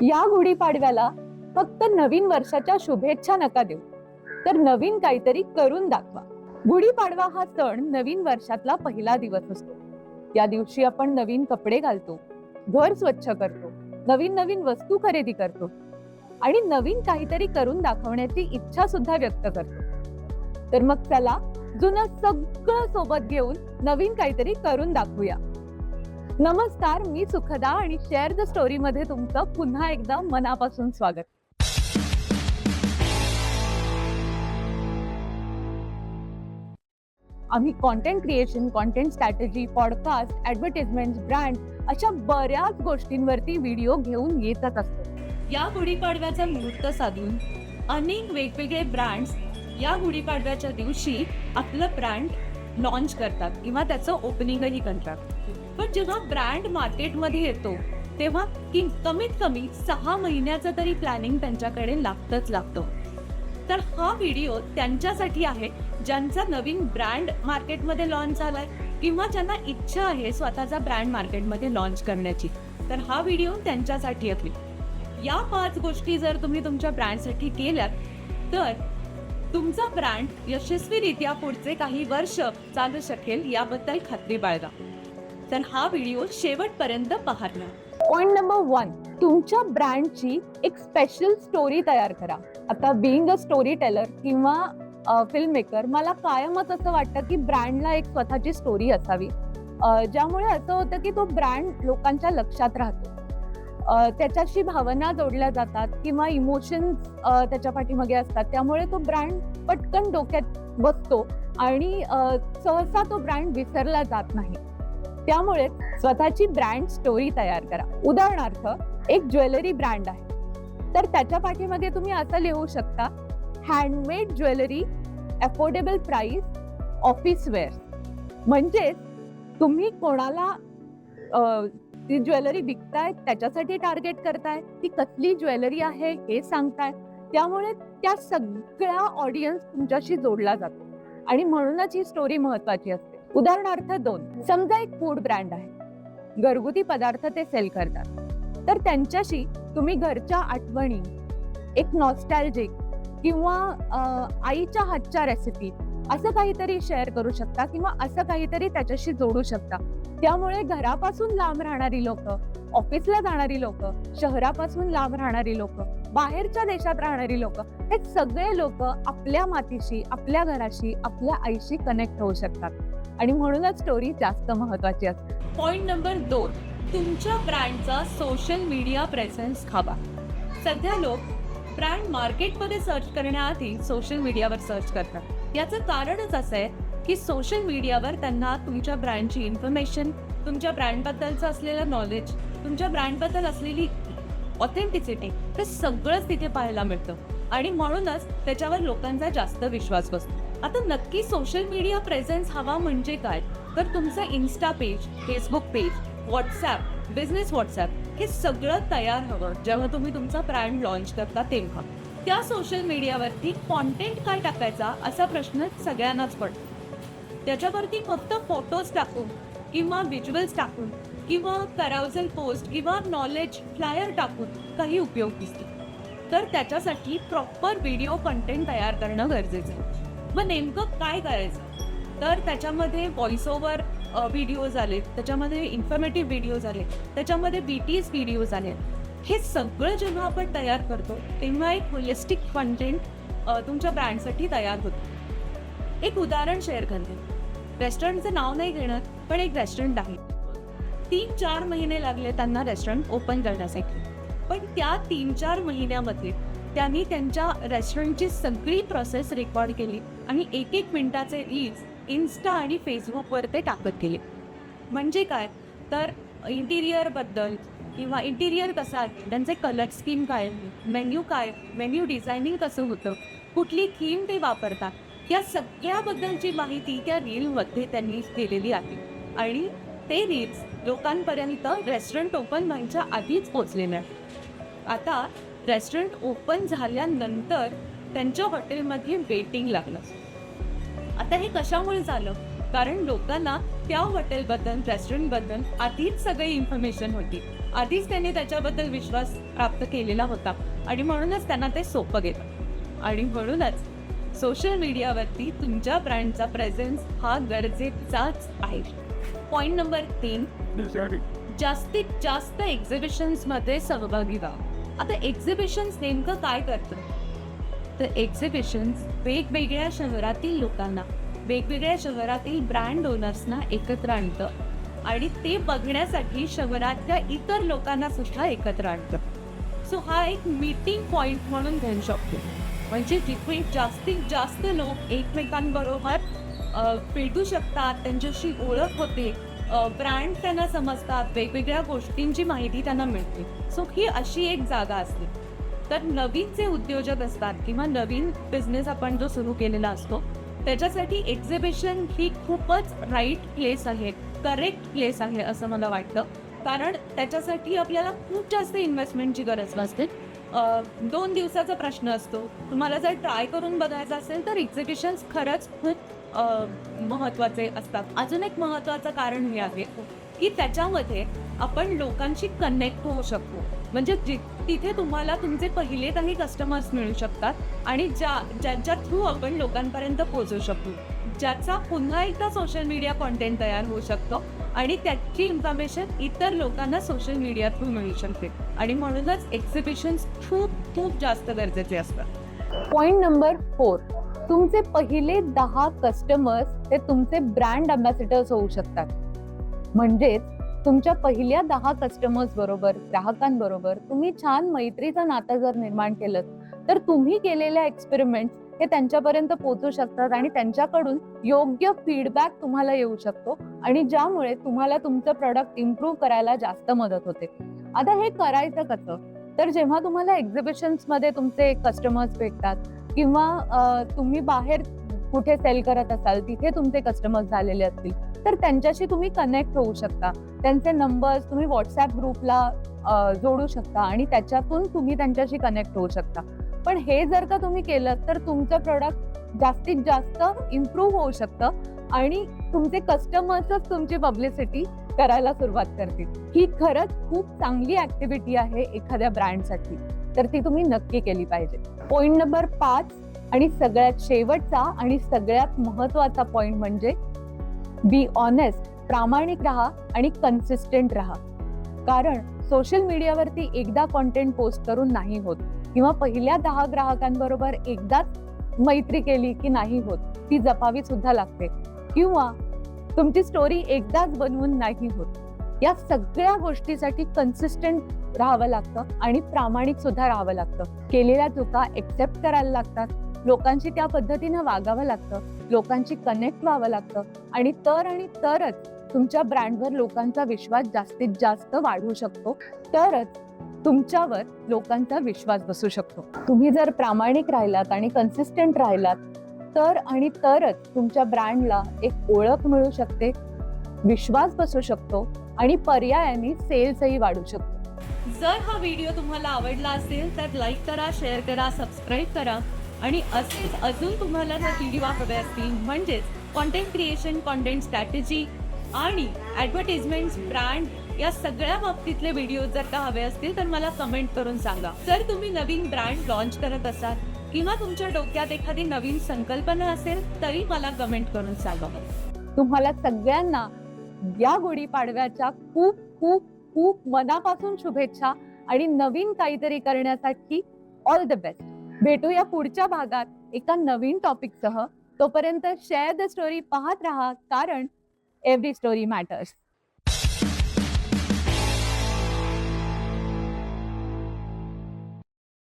या गुढीपाडव्याला फक्त नवीन वर्षाच्या शुभेच्छा नका देऊ, तर नवीन काहीतरी करून दाखवा. गुढीपाडवा हा सण नवीन वर्षातला पहिला दिवस असतो. या दिवशी आपण नवीन कपडे घालतो, घर स्वच्छ करतो, नवीन नवीन वस्तू खरेदी करतो आणि नवीन काहीतरी करून दाखवण्याची इच्छा सुद्धा व्यक्त करतो. तर मग चला, जुनं सगळं सोबत घेऊन नवीन काहीतरी करून दाखवूया. नमस्कार, मी सुखदा आणि शेअर द स्टोरी मध्ये तुमचं पुन्हा एकदा मनापासून स्वागत. आम्ही content creation, content strategy, podcast, advertisement, brand अशा बऱ्याच गोष्टींवरती व्हिडिओ घेऊन येतच असतो. या गुढीपाडव्याचा मुहूर्त साधून अनेक वेगवेगळे ब्रँड्स या गुढीपाडव्याच्या दिवशी आपलं ब्रँड लॉन्च करतात किंवा त्याचं ओपनिंगही करतात. पण जेव्हा ब्रँड मार्केटमध्ये येतो तेव्हा कमीत कमी 6 महिन्याचं तरी प्लॅनिंग त्यांच्याकडे लागतं. तर हा व्हिडिओ त्यांच्यासाठी आहे ज्यांचा नवीन ब्रँड मार्केटमध्ये लॉन्च झालाय किंवा ज्यांना इच्छा आहे स्वतःचा ब्रँड मार्केटमध्ये लॉन्च करण्याची. तर हा व्हिडिओ त्यांच्यासाठी आहे. या 5 गोष्टी जर तुम्ही तुमच्या ब्रँडसाठी केल्यात तर तुमचा ब्रँड यशस्वीरित्या पुढचे काही वर्ष चालू शकेल याबद्दल खात्री बाळगा. तर हा व्हिडिओ शेवटपर्यंत पाहत राहा. पॉइंट नंबर 1, तुमच्या ब्रँडची एक स्पेशल स्टोरी तयार करा. आता बिईंग अ स्टोरी टेलर किंवा फिल्म मेकर, मला कायमच असं वाटतं की ब्रँडला एक स्वतःची स्टोरी असावी, ज्यामुळे असं होतं की तो ब्रँड लोकांच्या लक्षात राहतो. त्याच्याशी भावना जोडल्या जातात किंवा इमोशन्स त्याच्या पाठीमागे असतात, त्यामुळे तो ब्रँड पटकन डोक्यात बसतो आणि सहसा तो ब्रँड विसरला जात नाही. त्यामुळे स्वतःची ब्रँड स्टोरी तयार करा. उदाहरणार्थ, एक ज्वेलरी ब्रँड आहे तर त्याच्या पाठीमागे तुम्ही असं लिहू शकता, handmade jewellery, affordable price, office wear. म्हणजे तुम्ही कोणाला ती ज्वेलरी विकताय त्याच्यासाठी टार्गेट करताय, ती कसली ज्वेलरी आहे हे सांगताय, त्यामुळे त्या सगळ्या ऑडियन्स तुमच्याशी जोडला जातो आणि म्हणूनच ही स्टोरी महत्वाची असते. उदाहरणार्थ 2, समजा एक फूड ब्रँड आहे, घरगुती पदार्थ ते सेल करतात, तर त्यांच्याशी तुम्ही घरच्या आठवणी, एक नॉस्टॅल्जिक किंवा आईच्या हातच्या रेसिपी असं काहीतरी शेअर करू शकता किंवा असं काहीतरी त्याच्याशी जोडू शकता. त्यामुळे घरापासून लांब राहणारी लोक, ऑफिसला जाणारी लोक, शहरापासून लांब राहणारी लोक, बाहेरच्या देशात राहणारी लोक, हे सगळे लोक आपल्या मातीशी, आपल्या घराशी, आपल्या आईशी कनेक्ट होऊ शकतात आणि म्हणूनच स्टोरी जास्त महत्वाची असते. पॉइंट नंबर 2, तुमच्या ब्रँडचा सोशल मीडिया प्रेझेन्स हवा. सध्या लोक ब्रँड मार्केटमध्ये सर्च करण्याआधी सोशल मीडियावर सर्च करतात. याचं कारणच असं आहे की सोशल मीडियावर त्यांना तुमच्या ब्रँडची इन्फॉर्मेशन, तुमच्या ब्रँडबद्दलचं असलेलं नॉलेज, तुमच्या ब्रँडबद्दल असलेली ऑथेंटिसिटी हे सगळंच तिथे पाहायला मिळतं आणि म्हणूनच त्याच्यावर लोकांचा जास्त विश्वास बसतो. आता नक्की सोशल मीडिया प्रेझेन्स हवा म्हणजे काय? तर तुमचं Insta page, Facebook page, WhatsApp, business WhatsApp हे सगळं तयार हवं जेव्हा तुम्ही तुमचा ब्रँड लॉन्च करता तेव्हा. त्या सोशल मीडियावरती कॉन्टेंट काय टाकायचा असा प्रश्न सगळ्यांनाच पडतो. त्याच्यावरती फक्त फोटोज टाकून किंवा व्हिज्युअल्स टाकून किंवा कॅराउजल पोस्ट किंवा नॉलेज फ्लायर टाकून काही उपयोग दिसतो. तर त्याच्यासाठी प्रॉपर व्हिडिओ कंटेंट तयार करणं गरजेचं आहे. मग नेमकं काय करायचं? तर त्याच्यामध्ये व्हॉइस ओव्हर व्हिडिओज आले, त्याच्यामध्ये इन्फॉर्मेटिव्ह व्हिडिओज आले, त्याच्यामध्ये BTS व्हिडिओज आले. हे सगळं जेव्हा आपण तयार करतो तेव्हा एक होलिस्टिक कंटेंट तुमच्या ब्रँडसाठी तयार होतो. एक उदाहरण शेअर करते. रेस्टॉरंटचं नाव नाही घेणार, पण एक रेस्टॉरंट आहे. 3-4 महिने लागले त्यांना रेस्टॉरंट ओपन करण्यासाठी. पण त्या 3-4 महिन्यामध्ये त्यांनी त्यांच्या रेस्टॉरंटची सगळी प्रोसेस रेकॉर्ड केली आणि 1-1 मिनिटाचे रील्स इन्स्टा आणि फेसबुकवर ते टाकत गेले. म्हणजे काय? तर इंटिरियरबद्दल किंवा इंटिरियर कसं आहे, त्यांचे कलर स्कीम काय, मेन्यू काय, मेन्यू डिझायनिंग कसं होतं, कुठली थीम ते वापरतात, या सगळ्याबद्दलची माहिती त्या रीलमध्ये त्यांनी केलेली आहे आणि ते रील्स लोकांपर्यंत रेस्टॉरंट ओपन व्हायच्या आधीच पोचलेले आहे. आता रेस्टॉरंट ओपन झाल्यानंतर त्यांच्या हॉटेलमध्ये वेटिंग लागलं. आता हे कशामुळे झालं? कारण लोकांना त्या हॉटेलबद्दल, रेस्टॉरंटबद्दल आधीच सगळी इन्फॉर्मेशन होती आधीच त्यांनी त्याच्याबद्दल विश्वास प्राप्त केलेला होता आणि म्हणूनच त्यांना ते सोपं गेलं. आणि म्हणूनच सोशल मीडियावरती तुमच्या ब्रँडचा प्रेझेन्स हा गरजेचाच आहे. पॉइंट नंबर 3, जास्तीत जास्त एक्झिबिशन्समध्ये सहभागी व्हा. आता एक्झिबिशन्स नेमकं काय करतं, तर एक्झिबिशन्स वेगवेगळ्या शहरातील लोकांना, वेगवेगळ्या शहरातील ब्रँड ओनर्सना एकत्र आणतं आणि ते बघण्यासाठी शहरातल्या इतर लोकांना सुद्धा एकत्र आणतं. सो हा एक मीटिंग पॉइंट म्हणून घेऊ शकतो. म्हणजे जिथे जास्तीत जास्त लोक एकमेकांबरोबर भेटू शकतात, त्यांच्याशी ओळख होते, ब्रँड त्यांना समजतात, वेगवेगळ्या गोष्टींची माहिती त्यांना मिळते. सो ही अशी एक जागा असते. तर नवीन जे उद्योजक असतात किंवा नवीन बिझनेस आपण जो सुरू केलेला असतो त्याच्यासाठी एक्झिबिशन ही खूपच राईट प्लेस आहे, करेक्ट प्लेस आहे असं मला वाटतं. कारण त्याच्यासाठी आपल्याला खूप जास्त इन्व्हेस्टमेंटची गरज नसते. 2 दिवसाचा प्रश्न असतो. तुम्हाला जर ट्राय करून बघायचं असेल तर एक्झिबिशन्स खरंच खूप महत्त्वाचे असतात. अजून एक महत्त्वाचं कारण हे आहे की त्याच्यामध्ये आपण लोकांशी कनेक्ट होऊ शकतो. म्हणजे तिथे तुम्हाला तुमचे पहिले काही कस्टमर्स मिळू शकतात आणि ज्यांच्या थ्रू आपण लोकांपर्यंत पोहोचू शकतो, ज्याचा पुन्हा एकदा सोशल मीडिया कॉन्टेंट तयार होऊ शकतो आणि त्याची इन्फॉर्मेशन इतर लोकांना सोशल मीडिया थ्रू मिळू शकते. आणि म्हणूनच एक्झिबिशन्स खूप खूप जास्त गरजेचे असतात. पॉइंट नंबर 4, तुमचे पहिले 10 कस्टमर्स ते तुमचे ब्रँड अँबॅसेडर्स होऊ शकतात. म्हणजेच तुमच्या पहिल्या 10 कस्टमर्स बरोबर, ग्राहकांबरोबर तुम्ही छान मैत्रीचं नातं जर निर्माण केलं तर तुम्ही केलेल्या एक्सपेरिमेंट हे त्यांच्यापर्यंत पोहोचू शकतात आणि त्यांच्याकडून योग्य फीडबॅक तुम्हाला येऊ शकतो आणि ज्यामुळे तुम्हाला तुमचं प्रोडक्ट इम्प्रूव्ह करायला जास्त मदत होते. आता हे करायचं कसं, तर जेव्हा तुम्हाला एक्झिबिशन्स मध्ये तुमचे कस्टमर्स भेटतात किंवा तुम्ही बाहेर कुठे सेल करत असाल तिथे तुमचे कस्टमर्स झालेले असतील तर त्यांच्याशी तुम्ही कनेक्ट होऊ शकता. त्यांचे नंबर्स तुम्ही व्हॉट्सअप ग्रुपला जोडू शकता आणि त्याच्यातून तुम्ही त्यांच्याशी कनेक्ट होऊ शकता. पण हे जर का तुम्ही केलं तर तुमचं प्रोडक्ट जास्तीत जास्त इम्प्रूव्ह होऊ शकतं आणि तुमचे कस्टमर्सच तुमची पब्लिसिटी करायला सुरुवात करतील. ही खरंच खूप चांगली ऍक्टिव्हिटी आहे एखाद्या ब्रँडसाठी, तर ती तुम्ही नक्की केली पाहिजे. पॉइंट नंबर 5 आणि सगळ्यात शेवटचा आणि सगळ्यात महत्वाचा पॉइंट म्हणजे बी ऑनेस्ट, प्रामाणिक राहा आणि कन्सिस्टंट राहा. कारण सोशल मीडियावरती एकदा कॉन्टेंट पोस्ट करून नाही होत किंवा पहिल्या 10 ग्राहकांबरोबर एकदाच मैत्री केली की नाही होत, ती जपावी सुद्धा लागते. किंवा तुमची स्टोरी एकदाच बनवून नाही होत. या सगळ्या गोष्टीसाठी कन्सिस्टंट राहावं लागतं आणि प्रामाणिक सुद्धा राहावं लागतं. केलेल्या चुका एक्सेप्ट करायला लागतात, लोकांशी त्या पद्धतीनं वागावं लागतं, लोकांशी कनेक्ट व्हावं लागतं आणि तरच तुमच्या ब्रँडवर लोकांचा विश्वास जास्तीत जास्त वाढू शकतो. तरच तुमच्यावर लोकांचा विश्वास बसू शकतो. तुम्ही जर प्रामाणिक राहिलात आणि कन्सिस्टंट राहिलात तरच तुमच्या ब्रँडला एक ओळख मिळू शकते, विश्वास बसू शकतो आणि पर्यायाने सेल्सही वाढू शकतो. जर हा व्हिडिओ तुम्हाला आवडला असेल तर लाईक करा, शेअर करा, सबस्क्राईब करा आणि अजून तुम्हाला जर व्हिडिओ हवे असतील म्हणजेच कॉन्टेंट क्रिएशन, कॉन्टेंट स्ट्रॅटेजी आणि ॲडव्हर्टाइजमेंट्स, ब्रँड या सगळ्या बाबतीतले व्हिडिओ जर का हवे असतील तर मला कमेंट करून सांगा. जर तुम्ही नवीन ब्रँड लॉन्च करत असाल किंवा तुमच्या डोक्यात एखादी नवीन संकल्पना असेल तरी मला कमेंट करून सांगा. तुम्हाला सगळ्यांना या गुढीपाडव्याच्या खूप खूप खूप मनापासून शुभेच्छा आणि नवीन काहीतरी करण्यासाठी ऑल द बेस्ट. भेटूया पुढच्या भागात एका नवीन टॉपिकसह. तोपर्यंत शेअर द स्टोरी पाहत राहा, कारण एव्हरी स्टोरी मॅटर्स.